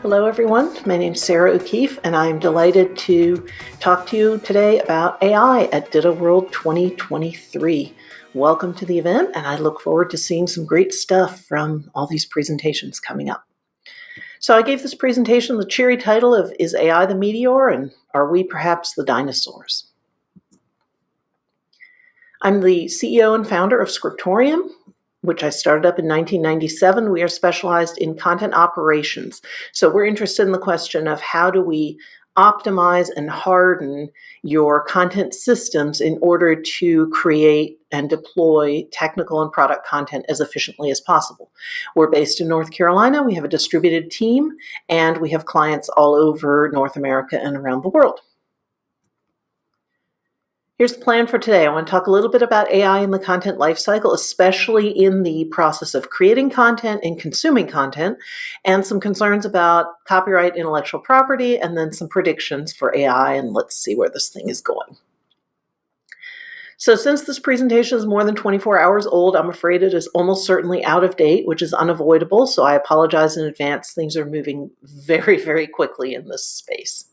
Hello everyone, my name is Sarah O'Keefe and I'm delighted to talk to you today about AI at DITAWORLD 2023. Welcome to the event and I look forward to seeing some great stuff from all these presentations coming up. So I gave this presentation the cheery title of Is AI the Meteor and Are We Perhaps the Dinosaurs? I'm the CEO and founder of Scriptorium, which I started up in 1997. We are specialized in content operations. So we're interested in the question of how do we optimize and harden your content systems in order to create and deploy technical and product content as efficiently as possible. We're based in North Carolina. We have a distributed team, and we have clients all over North America and around the world. Here's the plan for today. I want to talk a little bit about AI in the content lifecycle, especially in the process of creating content and consuming content, and some concerns about copyright, intellectual property, and then some predictions for AI, and let's see where this thing is going. So since this presentation is more than 24 hours old, I'm afraid it is almost certainly out of date, which is unavoidable, so I apologize in advance. Things are moving very, very quickly in this space.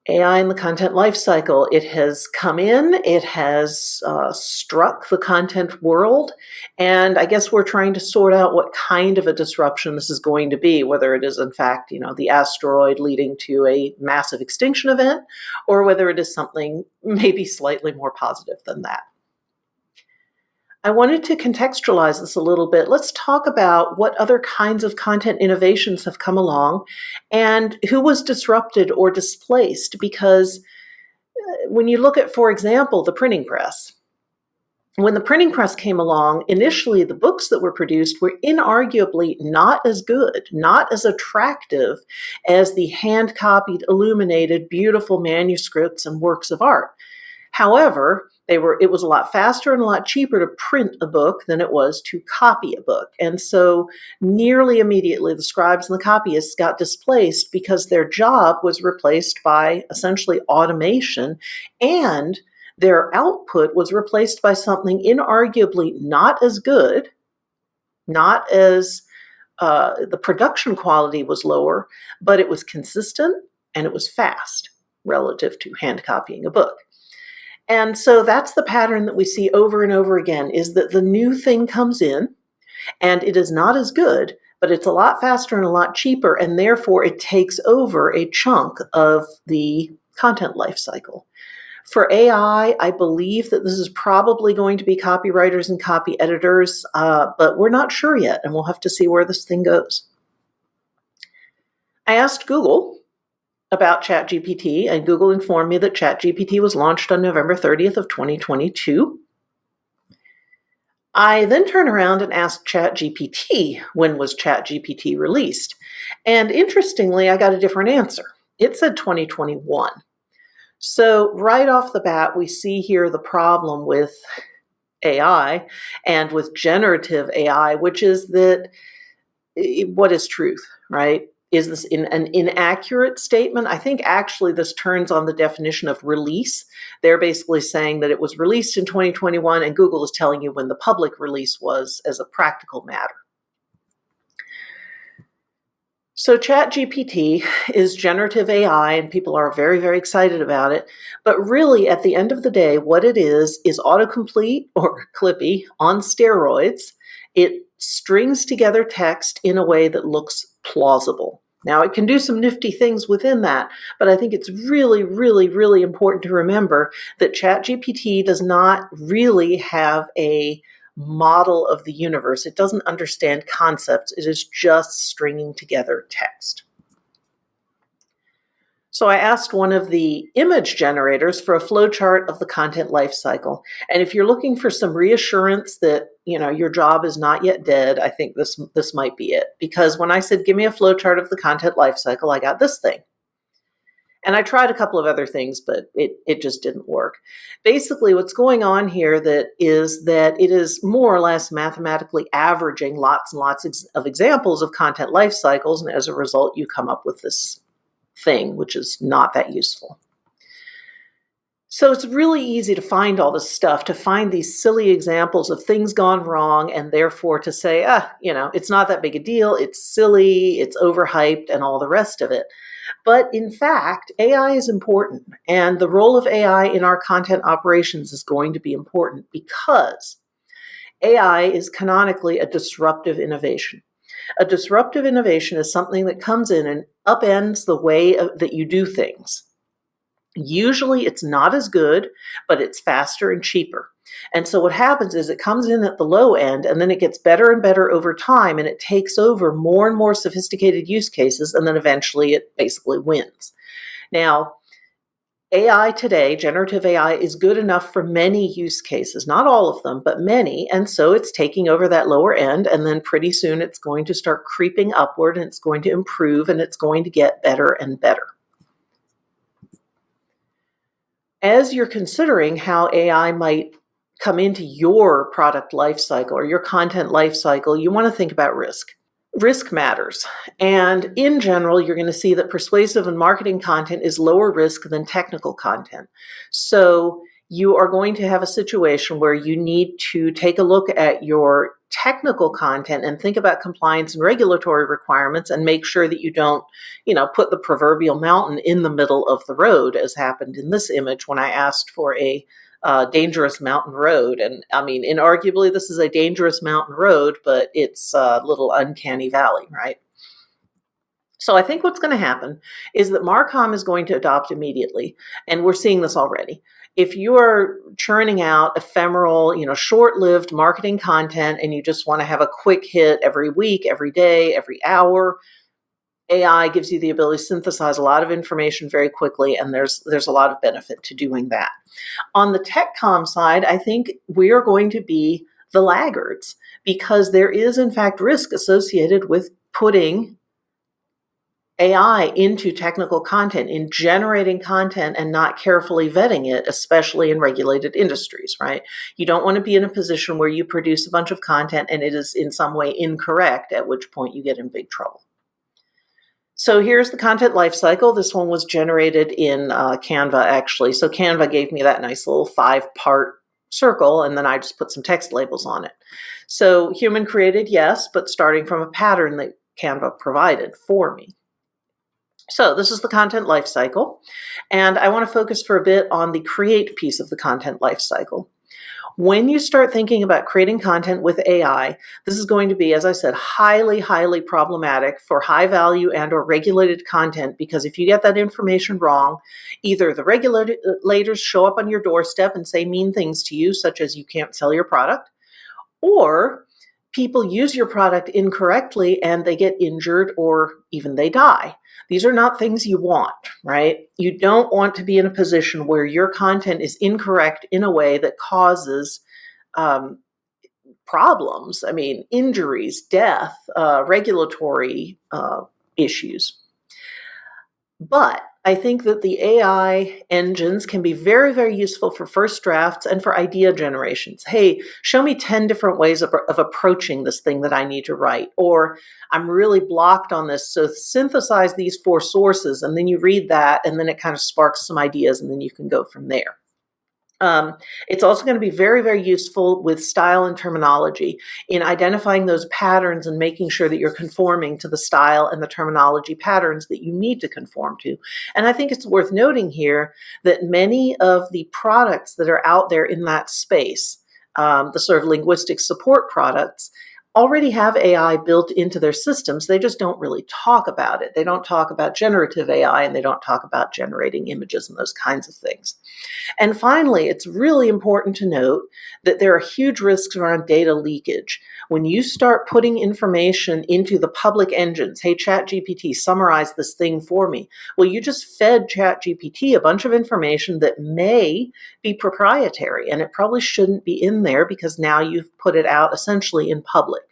AI in the content lifecycle. It has come in, it has struck the content world, and I guess we're trying to sort out what kind of a disruption this is going to be, whether it is in fact, the asteroid leading to a massive extinction event, or whether it is something maybe slightly more positive than that. I wanted to contextualize this a little bit. Let's talk about what other kinds of content innovations have come along and who was disrupted or displaced, because when you look at, for example, the printing press, when the printing press came along, initially the books that were produced were inarguably not as good, not as attractive as the hand-copied, illuminated, beautiful manuscripts and works of art. However, it was a lot faster and a lot cheaper to print a book than it was to copy a book. And so nearly immediately the scribes and the copyists got displaced because their job was replaced by essentially automation, and their output was replaced by something inarguably not as good, not as the production quality was lower, but it was consistent and it was fast relative to hand copying a book. And so that's the pattern that we see over and over again, is that the new thing comes in and it is not as good, but it's a lot faster and a lot cheaper, and therefore it takes over a chunk of the content life cycle. For AI, I believe that this is probably going to be copywriters and copy editors, but we're not sure yet, and we'll have to see where this thing goes. I asked Google about ChatGPT, and Google informed me that ChatGPT was launched on November 30th of 2022. I then turned around and asked ChatGPT, when was ChatGPT released? And interestingly, I got a different answer. It said 2021. So right off the bat, we see here the problem with AI and with generative AI, which is that what is truth, right? Is this an inaccurate statement? I think actually this turns on the definition of release. They're basically saying that it was released in 2021, and Google is telling you when the public release was as a practical matter. So ChatGPT is generative AI, and people are very, very excited about it. But really, at the end of the day, what it is autocomplete, or Clippy, on steroids. It strings together text in a way that looks plausible. Now, it can do some nifty things within that, but I think it's really, really, really important to remember that ChatGPT does not really have a model of the universe. It doesn't understand concepts. It is just stringing together text. So I asked one of the image generators for a flowchart of the content lifecycle. And if you're looking for some reassurance that your job is not yet dead, I think this might be it. Because when I said, give me a flowchart of the content lifecycle, I got this thing. And I tried a couple of other things, but it just didn't work. Basically, what's going on here is that it is more or less mathematically averaging lots and lots of examples of content life cycles, and as a result, you come up with this thing, which is not that useful. So it's really easy to find all this stuff, to find these silly examples of things gone wrong, and therefore to say, it's not that big a deal, it's silly, it's overhyped, and all the rest of it. But in fact, AI is important, and the role of AI in our content operations is going to be important because AI is canonically a disruptive innovation. A disruptive innovation is something that comes in and upends the way that you do things. Usually it's not as good, but it's faster and cheaper. And so what happens is it comes in at the low end, and then it gets better and better over time, and it takes over more and more sophisticated use cases, and then eventually it basically wins. Now, AI today, generative AI, is good enough for many use cases, not all of them, but many, and so it's taking over that lower end, and then pretty soon it's going to start creeping upward, and it's going to improve, and it's going to get better and better. As you're considering how AI might come into your product lifecycle or your content lifecycle, you want to think about risk. Risk matters. And in general, you're going to see that persuasive and marketing content is lower risk than technical content. So you are going to have a situation where you need to take a look at your technical content and think about compliance and regulatory requirements and make sure that you don't, put the proverbial mountain in the middle of the road, as happened in this image when I asked for a dangerous mountain road. And I mean, inarguably, this is a dangerous mountain road, but it's a little uncanny valley, right? So I think what's going to happen is that Marcom is going to adopt immediately, and we're seeing this already. If you are churning out ephemeral, short-lived marketing content and you just want to have a quick hit every week, every day, every hour, AI gives you the ability to synthesize a lot of information very quickly, and there's a lot of benefit to doing that. On the tech comm side, I think we are going to be the laggards because there is, in fact, risk associated with putting AI into technical content, in generating content and not carefully vetting it, especially in regulated industries, right? You don't want to be in a position where you produce a bunch of content and it is in some way incorrect, at which point you get in big trouble. So here's the content lifecycle. This one was generated in Canva, actually. So Canva gave me that nice little 5-part circle, and then I just put some text labels on it. So human created, yes, but starting from a pattern that Canva provided for me. So this is the content lifecycle, and I want to focus for a bit on the create piece of the content lifecycle. When you start thinking about creating content with AI, this is going to be, as I said, highly, highly problematic for high value and or regulated content, because if you get that information wrong, either the regulators show up on your doorstep and say mean things to you, such as you can't sell your product, or people use your product incorrectly and they get injured or even they die. These are not things you want, right? You don't want to be in a position where your content is incorrect in a way that causes problems. I mean, injuries, death, regulatory issues. But I think that the AI engines can be very, very useful for first drafts and for idea generations. Hey, show me 10 different ways of approaching this thing that I need to write. Or I'm really blocked on this, so synthesize these 4 sources, and then you read that, and then it kind of sparks some ideas, and then you can go from there. It's also going to be very, very useful with style and terminology in identifying those patterns and making sure that you're conforming to the style and the terminology patterns that you need to conform to. And I think it's worth noting here that many of the products that are out there in that space, the sort of linguistic support products, already have AI built into their systems. They just don't really talk about it. They don't talk about generative AI, and they don't talk about generating images and those kinds of things. And finally, it's really important to note that there are huge risks around data leakage. When you start putting information into the public engines, hey, ChatGPT, summarize this thing for me. Well, you just fed ChatGPT a bunch of information that may be proprietary, and it probably shouldn't be in there because now you've put it out essentially in public.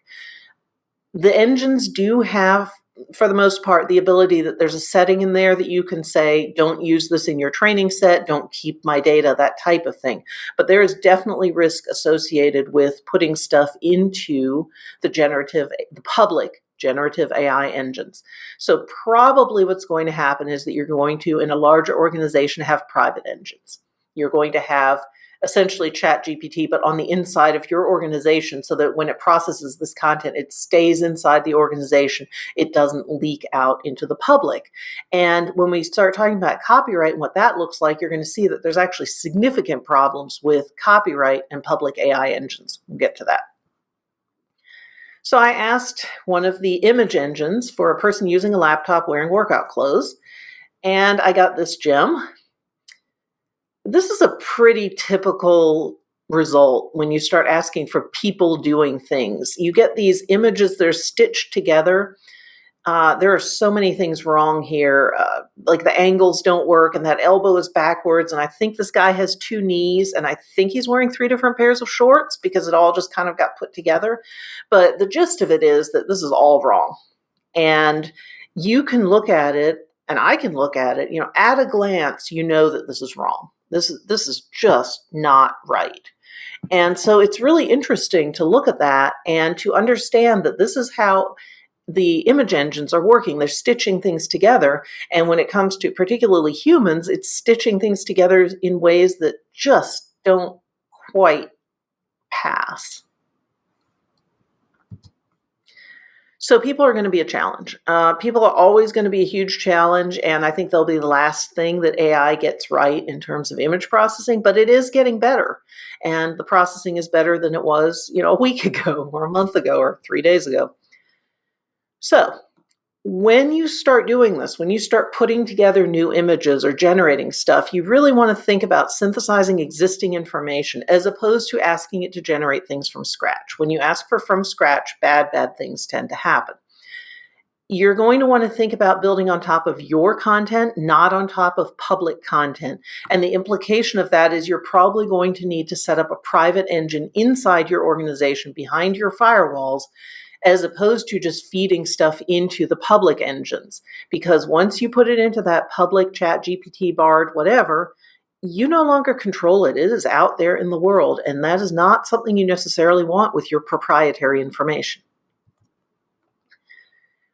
The engines do have, for the most part, the ability that there's a setting in there that you can say, don't use this in your training set, don't keep my data, that type of thing. But there is definitely risk associated with putting stuff into the public generative AI engines. So probably what's going to happen is that you're going to, in a larger organization, have private engines. You're going to have essentially ChatGPT, but on the inside of your organization, so that when it processes this content, it stays inside the organization. It doesn't leak out into the public. And when we start talking about copyright and what that looks like, you're going to see that there's actually significant problems with copyright and public AI engines. We'll get to that. So I asked one of the image engines for a person using a laptop wearing workout clothes, and I got this gem. This is a pretty typical result when you start asking for people doing things. You get these images that are stitched together. There are so many things wrong here. Like the angles don't work, and that elbow is backwards, and I think this guy has 2 knees, and I think he's wearing 3 different pairs of shorts because it all just kind of got put together. But the gist of it is that this is all wrong. And you can look at it, and I can look at it, at a glance, you know that this is wrong. This is just not right. And so it's really interesting to look at that and to understand that this is how the image engines are working. They're stitching things together. And when it comes to particularly humans, it's stitching things together in ways that just don't quite pass. So people are going to be a challenge. People are always going to be a huge challenge, and I think they'll be the last thing that AI gets right in terms of image processing, but it is getting better. And the processing is better than it was, a week ago or a month ago or 3 days ago. So when you start doing this, when you start putting together new images or generating stuff, you really want to think about synthesizing existing information as opposed to asking it to generate things from scratch. When you ask for from scratch, bad things tend to happen. You're going to want to think about building on top of your content, not on top of public content. And the implication of that is you're probably going to need to set up a private engine inside your organization behind your firewalls, as opposed to just feeding stuff into the public engines. Because once you put it into that public ChatGPT, Bard, whatever, you no longer control it. It is out there in the world, and that is not something you necessarily want with your proprietary information.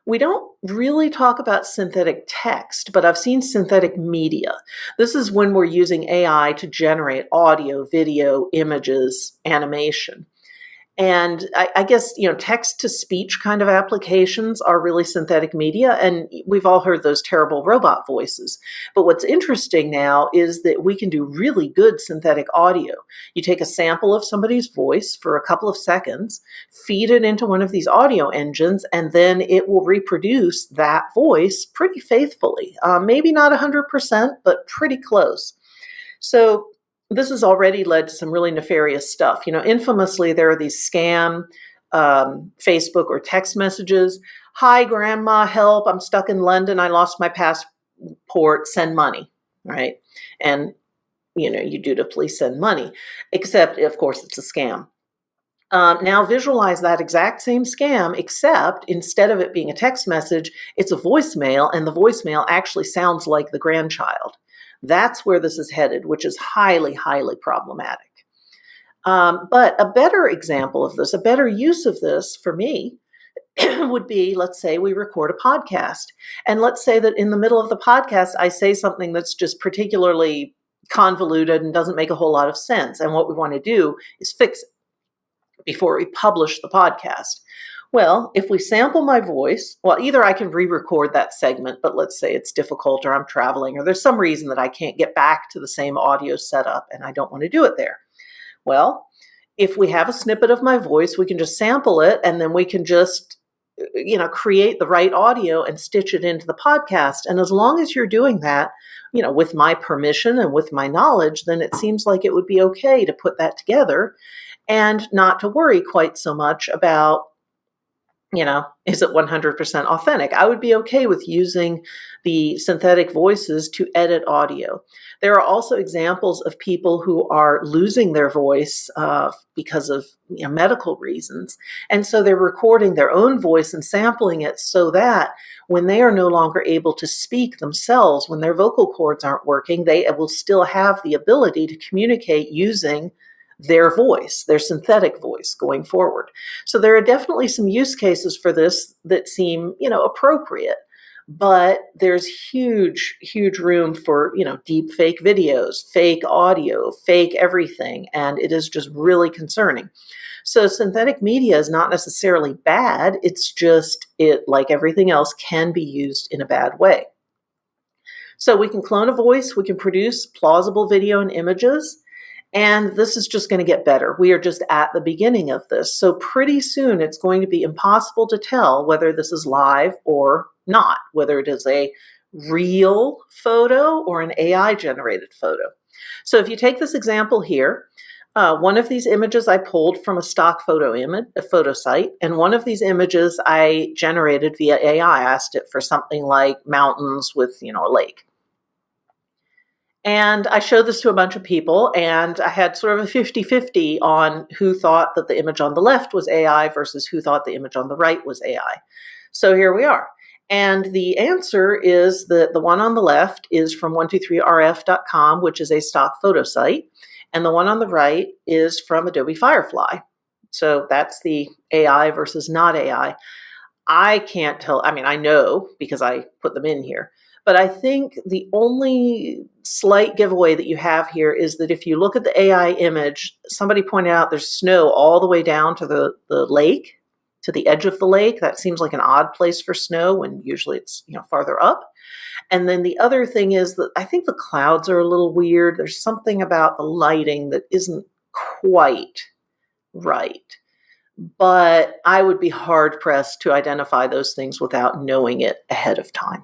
We don't really talk about synthetic text, but I've seen synthetic media. This is when we're using AI to generate audio, video, images, animation. And I guess, text-to-speech kind of applications are really synthetic media, and we've all heard those terrible robot voices. But what's interesting now is that we can do really good synthetic audio. You take a sample of somebody's voice for a couple of seconds, feed it into one of these audio engines, and then it will reproduce that voice pretty faithfully. Maybe not 100%, but pretty close. So this has already led to some really nefarious stuff. Infamously, there are these scam Facebook or text messages. Hi, grandma, help. I'm stuck in London. I lost my passport. Send money, right? And, you dutifully send money, except, of course, it's a scam. Now visualize that exact same scam, except instead of it being a text message, it's a voicemail, and the voicemail actually sounds like the grandchild. That's where this is headed, which is highly, highly problematic. But a better example of this, a better use of this for me would be, let's say we record a podcast. And let's say that in the middle of the podcast, I say something that's just particularly convoluted and doesn't make a whole lot of sense. And what we want to do is fix it before we publish the podcast. Well, if we sample my voice, either I can re-record that segment, but let's say it's difficult or I'm traveling or there's some reason that I can't get back to the same audio setup and I don't want to do it there. Well, if we have a snippet of my voice, we can just sample it and then we can just, create the right audio and stitch it into the podcast. And as long as you're doing that, with my permission and with my knowledge, then it seems like it would be okay to put that together and not to worry quite so much about, is it 100% authentic? I would be okay with using the synthetic voices to edit audio. There are also examples of people who are losing their voice because of medical reasons. And so they're recording their own voice and sampling it so that when they are no longer able to speak themselves, when their vocal cords aren't working, they will still have the ability to communicate using their voice, their synthetic voice going forward. So there are definitely some use cases for this that seem, appropriate. But there's huge room for, deep fake videos, fake audio, fake everything, and it is just really concerning. So synthetic media is not necessarily bad, it's just it, like everything else, can be used in a bad way. So we can clone a voice, we can produce plausible video and images, and this is just going to get better. We are just at the beginning of this. So pretty soon it's going to be impossible to tell whether this is live or not, whether it is a real photo or an AI generated photo. So if you take this example here, one of these images I pulled from a stock photo site, and one of these images I generated via AI. I asked it for something like mountains with, a lake. And I showed this to a bunch of people, and I had sort of a 50-50 on who thought that the image on the left was AI versus who thought the image on the right was AI. So here we are. And the answer is that the one on the left is from 123rf.com, which is a stock photo site. And the one on the right is from Adobe Firefly. So that's the AI versus not AI. I can't tell. I mean, I know because I put them in here. But I think the only slight giveaway that you have here is that if you look at the AI image, somebody pointed out there's snow all the way down to the lake, to the edge of the lake. That seems like an odd place for snow when usually it's, farther up. And then the other thing is that I think the clouds are a little weird. There's something about the lighting that isn't quite right. But I would be hard pressed to identify those things without knowing it ahead of time.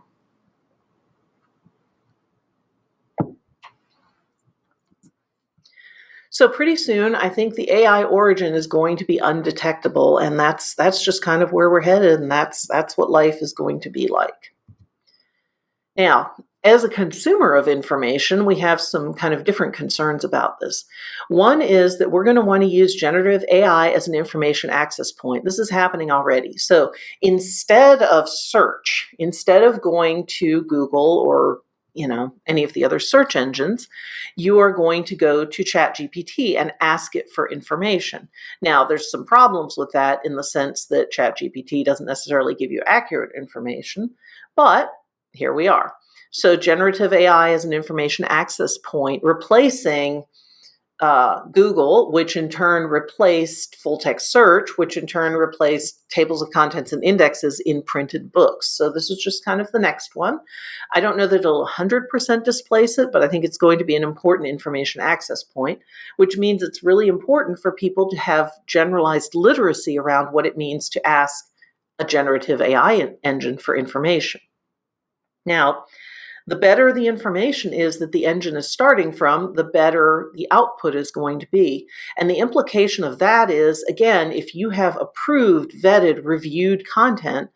So pretty soon, I think the AI origin is going to be undetectable, and that's just kind of where we're headed, and that's what life is going to be like. Now, as a consumer of information, we have some kind of different concerns about this. One is that we're going to want to use generative AI as an information access point. This is happening already. So instead of search, instead of going to Google or any of the other search engines, you are going to go to ChatGPT and ask it for information. Now, there's some problems with that in the sense that ChatGPT doesn't necessarily give you accurate information, but here we are. So generative AI is an information access point, replacing Google, which in turn replaced full text search, which in turn replaced tables of contents and indexes in printed books. So this is just kind of the next one. I don't know that it'll 100% displace it, but I think it's going to be an important information access point, which means it's really important for people to have generalized literacy around what it means to ask a generative AI engine for information. Now, the better the information is that the engine is starting from, the better the output is going to be. And the implication of that is, again, if you have approved, vetted, reviewed content,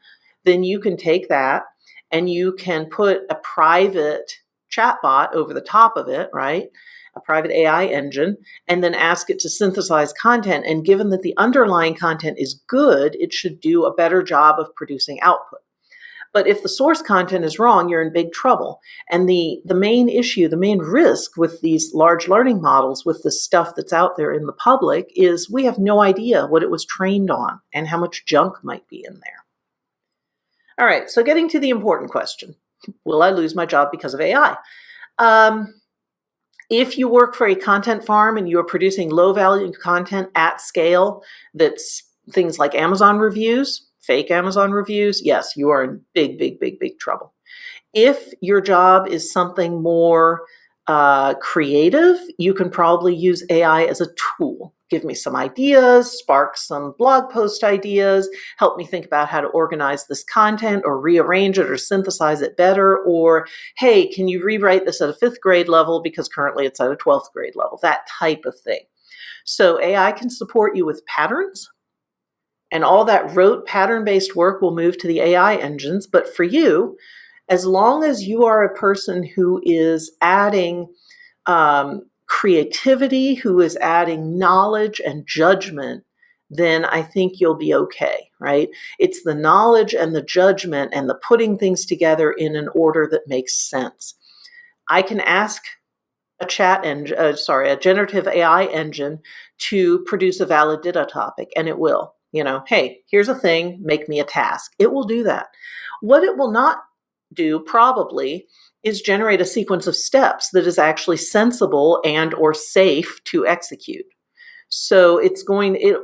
then you can take that and you can put a private chatbot over the top of it, right? A private AI engine, and then ask it to synthesize content. And given that the underlying content is good, it should do a better job of producing output. But if the source content is wrong, you're in big trouble. And the main issue, the main risk with these large learning models, with the stuff that's out there in the public, is we have no idea what it was trained on and how much junk might be in there. All right, so getting to the important question, will I lose my job because of AI? If you work for a content farm and you're producing low-value content at scale, that's things like Amazon reviews, fake Amazon reviews, yes, you are in big trouble. If your job is something more creative, you can probably use AI as a tool. Give me some ideas, spark some blog post ideas, help me think about how to organize this content or rearrange it or synthesize it better, or, hey, can you rewrite this at a 5th grade level because currently it's at a 12th grade level, that type of thing. So AI can support you with patterns, and all that rote pattern-based work will move to the AI engines. But for you, as long as you are a person who is adding creativity, who is adding knowledge and judgment, then I think you'll be okay, right? It's the knowledge and the judgment and the putting things together in an order that makes sense. I can ask a generative AI engine to produce a valid data topic, and it will. Hey, here's a thing, make me a task. It will do that. What it will not do probably is generate a sequence of steps that is actually sensible and or safe to execute. So it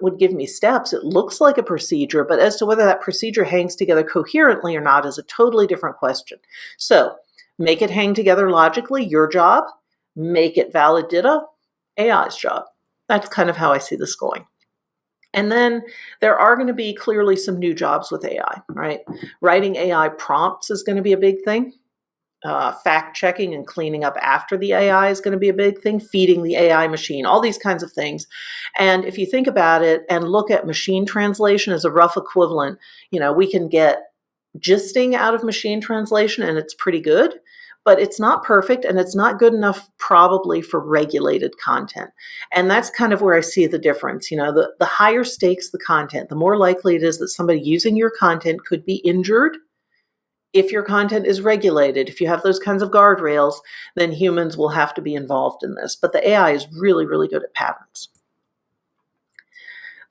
would give me steps. It looks like a procedure, but as to whether that procedure hangs together coherently or not is a totally different question. So make it hang together logically, your job. Make it valid data, AI's job. That's kind of how I see this going. And then there are going to be clearly some new jobs with AI, right? Writing AI prompts is going to be a big thing. Fact checking and cleaning up after the AI is going to be a big thing. Feeding the AI machine, all these kinds of things. And if you think about it and look at machine translation as a rough equivalent, we can get gisting out of machine translation and it's pretty good, but it's not perfect and it's not good enough probably for regulated content. And that's kind of where I see the difference. The higher stakes the content, the more likely it is that somebody using your content could be injured. If your content is regulated, if you have those kinds of guardrails, then humans will have to be involved in this. But the AI is really, really good at patterns.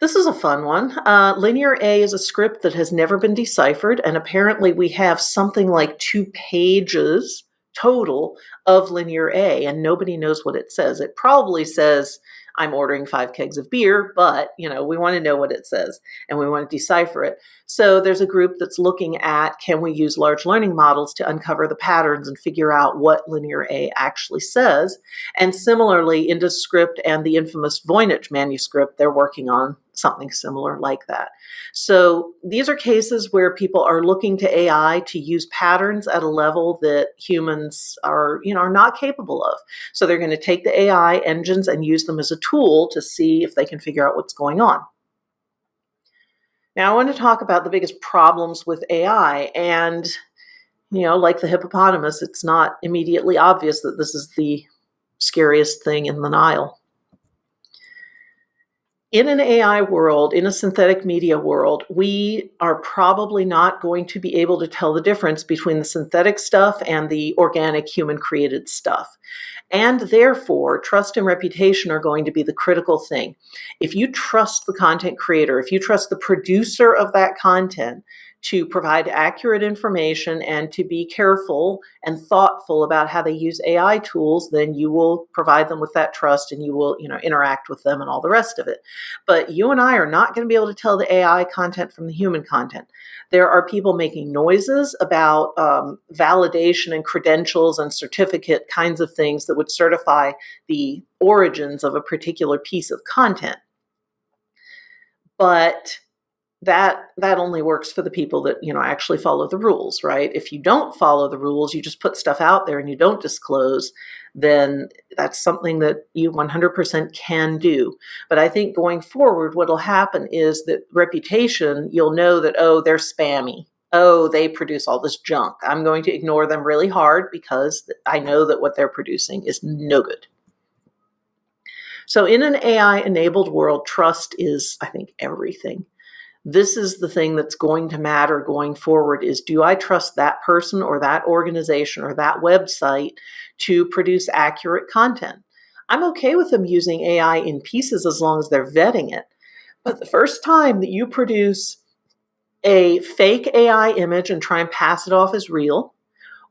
This is a fun one. Linear A is a script that has never been deciphered, and apparently we have something like 2 pages total of linear A, and nobody knows what it says. It probably says, I'm ordering 5 kegs of beer, but we want to know what it says and we want to decipher it. So there's a group that's looking at, can we use large learning models to uncover the patterns and figure out what linear A actually says? And similarly, IndusScript and the infamous Voynich manuscript, they're working on something similar like that. So these are cases where people are looking to AI to use patterns at a level that humans are not capable of. So they're going to take the AI engines and use them as a tool to see if they can figure out what's going on. Now I want to talk about the biggest problems with AI, and like the hippopotamus, it's not immediately obvious that this is the scariest thing in the Nile. In an AI world, in a synthetic media world, we are probably not going to be able to tell the difference between the synthetic stuff and the organic human-created stuff. And therefore, trust and reputation are going to be the critical thing. If you trust the content creator, if you trust the producer of that content to provide accurate information and to be careful and thoughtful about how they use AI tools, then you will provide them with that trust and you will, interact with them and all the rest of it. But you and I are not going to be able to tell the AI content from the human content. There are people making noises about validation and credentials and certificate kinds of things that would certify the origins of a particular piece of content. But that only works for the people that actually follow the rules, right? If you don't follow the rules, you just put stuff out there and you don't disclose, then that's something that you 100% can do. But I think going forward, what'll happen is that reputation, you'll know that, oh, they're spammy. Oh, they produce all this junk. I'm going to ignore them really hard because I know that what they're producing is no good. So in an AI-enabled world, trust is, I think, everything. This is the thing that's going to matter going forward is, do I trust that person or that organization or that website to produce accurate content? I'm okay with them using AI in pieces as long as they're vetting it. But the first time that you produce a fake AI image and try and pass it off as real,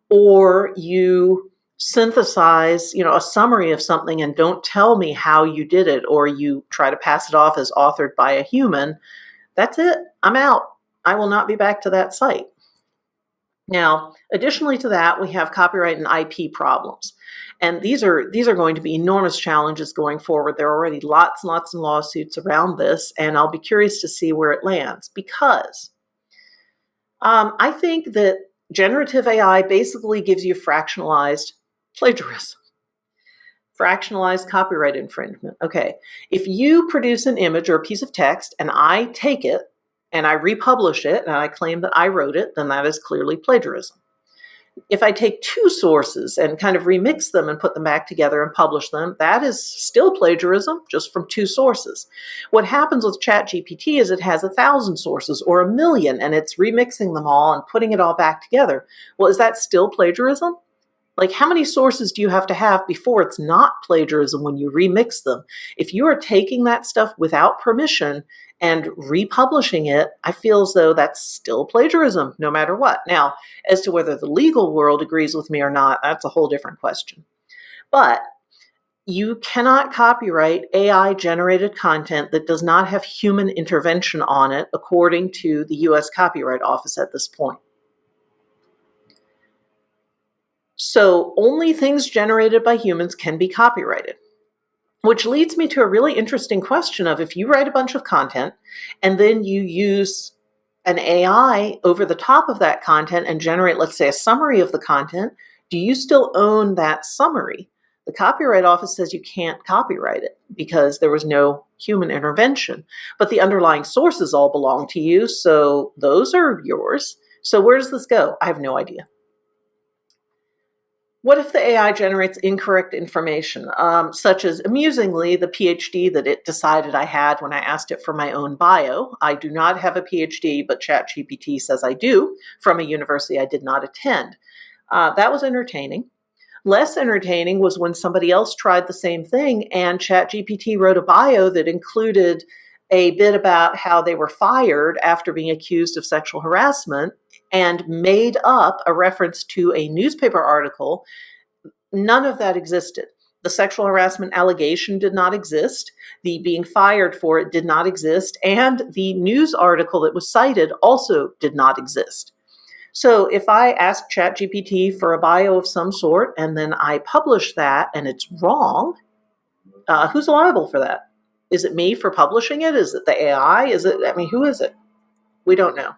or you synthesize, a summary of something and don't tell me how you did it, or you try to pass it off as authored by a human, that's it. I'm out. I will not be back to that site. Now, additionally to that, we have copyright and IP problems. And these are going to be enormous challenges going forward. There are already lots and lots of lawsuits around this, and I'll be curious to see where it lands because I think that generative AI basically gives you fractionalized plagiarism. Fractionalized copyright infringement. Okay, if you produce an image or a piece of text and I take it and I republish it and I claim that I wrote it, then that is clearly plagiarism. If I take 2 sources and kind of remix them and put them back together and publish them, that is still plagiarism, just from 2 sources. What happens with ChatGPT is it has 1,000 sources or 1,000,000 and it's remixing them all and putting it all back together. Well, is that still plagiarism? Like, how many sources do you have to have before it's not plagiarism when you remix them? If you are taking that stuff without permission and republishing it, I feel as though that's still plagiarism, no matter what. Now, as to whether the legal world agrees with me or not, that's a whole different question. But you cannot copyright AI-generated content that does not have human intervention on it, according to the US Copyright Office at this point. So only things generated by humans can be copyrighted, which leads me to a really interesting question of, if you write a bunch of content and then you use an AI over the top of that content and generate, let's say, a summary of the content, do you still own that summary? The Copyright Office says you can't copyright it because there was no human intervention, but the underlying sources all belong to you, so those are yours. So where does this go? I have no idea. What if the AI generates incorrect information, such as, amusingly, the PhD that it decided I had when I asked it for my own bio? I do not have a PhD, but ChatGPT says I do, from a university I did not attend. That was entertaining. Less entertaining was when somebody else tried the same thing and ChatGPT wrote a bio that included a bit about how they were fired after being accused of sexual harassment and made up a reference to a newspaper article. None of that existed. The sexual harassment allegation did not exist. The being fired for it did not exist. And the news article that was cited also did not exist. So if I ask ChatGPT for a bio of some sort and then I publish that and it's wrong, who's liable for that? Is it me for publishing it? Is it the AI? Who is it? We don't know.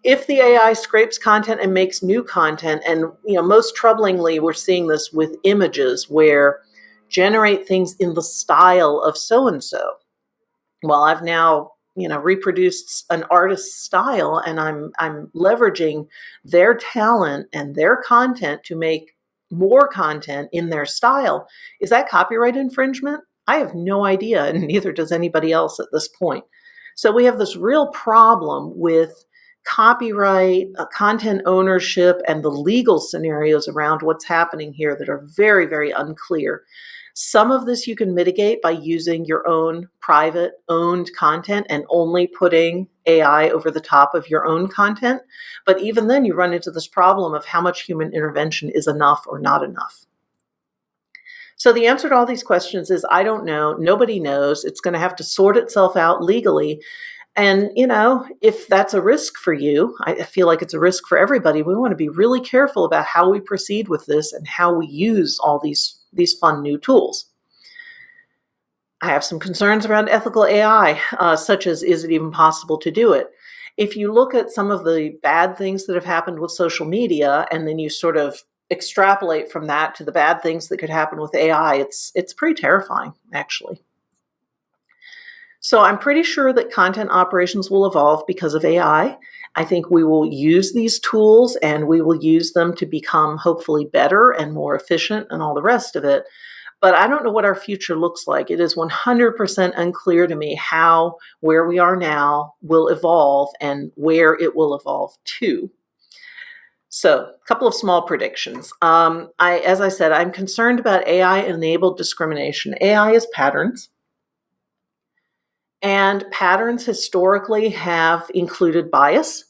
If the AI scrapes content and makes new content, and most troublingly, we're seeing this with images where generate things in the style of so-and-so. Well, I've now reproduced an artist's style, and I'm leveraging their talent and their content to make more content in their style. Is that copyright infringement? I have no idea, and neither does anybody else at this point. So we have this real problem with copyright, content ownership, and the legal scenarios around what's happening here that are very, very unclear. Some of this you can mitigate by using your own private owned content and only putting AI over the top of your own content. But even then you run into this problem of how much human intervention is enough or not enough. So the answer to all these questions is, I don't know. Nobody knows. It's going to have to sort itself out legally. And, if that's a risk for you, I feel like it's a risk for everybody. We want to be really careful about how we proceed with this and how we use all these fun new tools. I have some concerns around ethical AI, such as, is it even possible to do it? If you look at some of the bad things that have happened with social media, and then you sort of extrapolate from that to the bad things that could happen with AI, it's pretty terrifying, actually. So I'm pretty sure that content operations will evolve because of AI. I think we will use these tools and we will use them to become hopefully better and more efficient and all the rest of it. But I don't know what our future looks like. It is 100% unclear to me how where we are now will evolve and where it will evolve to. So a couple of small predictions. As I said, I'm concerned about AI-enabled discrimination. AI is patterns. And patterns historically have included bias,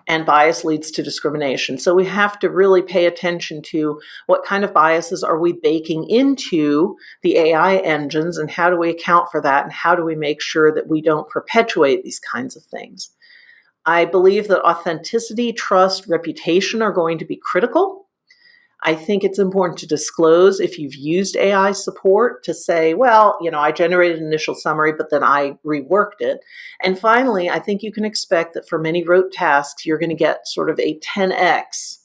and bias leads to discrimination. So we have to really pay attention to what kind of biases are we baking into the AI engines, and how do we account for that, and how do we make sure that we don't perpetuate these kinds of things. I believe that authenticity, trust, reputation are going to be critical. I think it's important to disclose if you've used AI support, to say, well, I generated an initial summary, but then I reworked it. And finally, I think you can expect that for many rote tasks, you're going to get sort of a 10x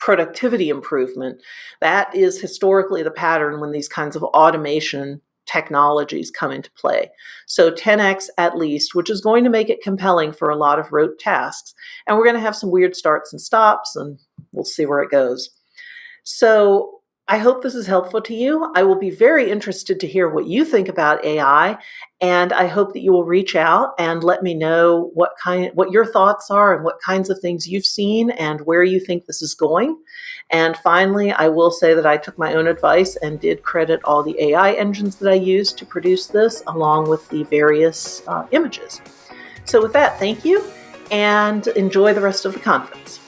productivity improvement. That is historically the pattern when these kinds of automation technologies come into play. So 10x at least, which is going to make it compelling for a lot of rote tasks. And we're going to have some weird starts and stops, and we'll see where it goes. So I hope this is helpful to you. I will be very interested to hear what you think about AI, and I hope that you will reach out and let me know what your thoughts are and what kinds of things you've seen and where you think this is going. And finally, I will say that I took my own advice and did credit all the AI engines that I used to produce this, along with the various images. So with that, thank you, and enjoy the rest of the conference.